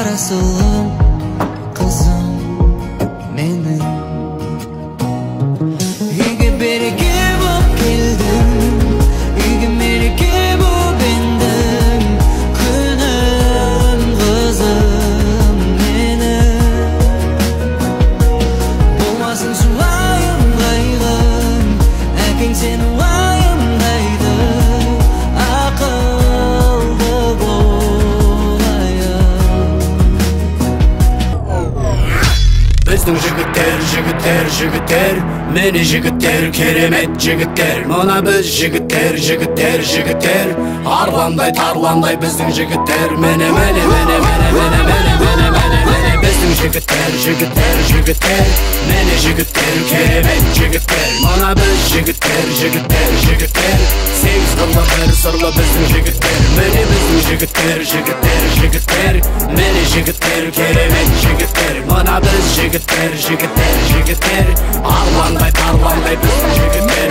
кара сулуң кызым менин. Үйгө береке болуп келдим, үйгө мереке болуп эндим, күнүм кызым менин. Болмасын сулайым кайгым, әкең сени уайымдайды, акылды болайын. Биздин жигиттер, жигиттер, жигиттер, мени жигиттер, керемет жигиттер. Мына биз жигиттер, жигиттер, жигиттер, арландай тарландай биздин жигиттер. Мени биздин жигиттер, жигиттер, жигиттер, мени жигиттер, керемет жигиттер. Мына биз жигиттер, жигиттер, жигиттер, сегиз кырлы бир сырлы биздин жигиттер. Мени биздин жигиттер, жигиттер, жигиттер, мени жигиттер, керемет жигиттер. Мына биз жигиттер, жигиттер, жигиттер, арландай тарландай биздин жигиттер.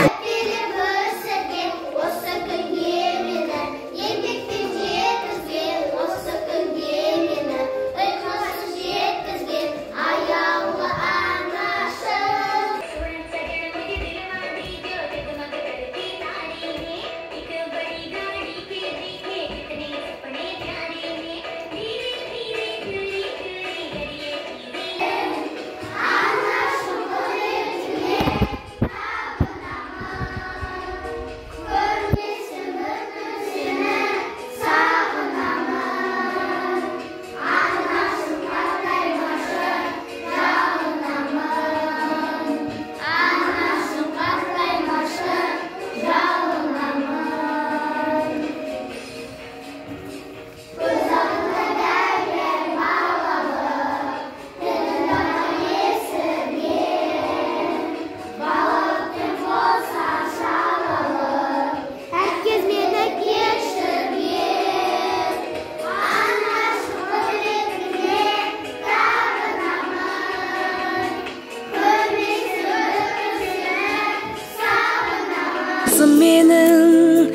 Менің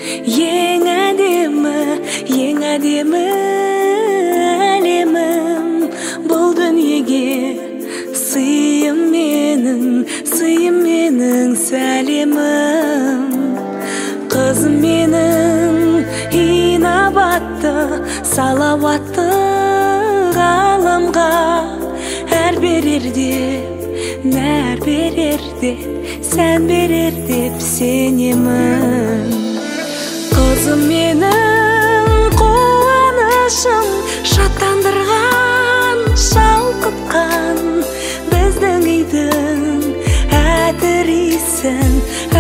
ең әдемі әлемім, бұл дүниеге сыйым менің сәлемім. Қызым менің инабатты, салауатты ғаламға әр берерде, нәр берерде, сән берер деп сенемін. Қызым менің қуанышым, шаттандырған, шалқытқан біздің үйдің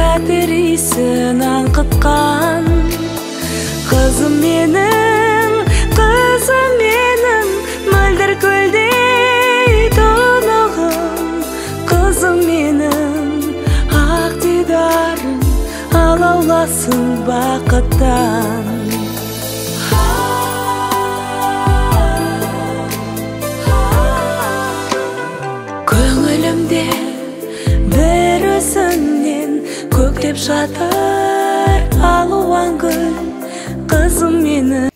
әтірисін аңқытқан. Қызым менің мөлдір көлдей тұнығым, қызым менің ақ дидарың алауласын бақыттан. Көңілімде бір өзіңнен көктеп жатыр алуан гүл, қызым менің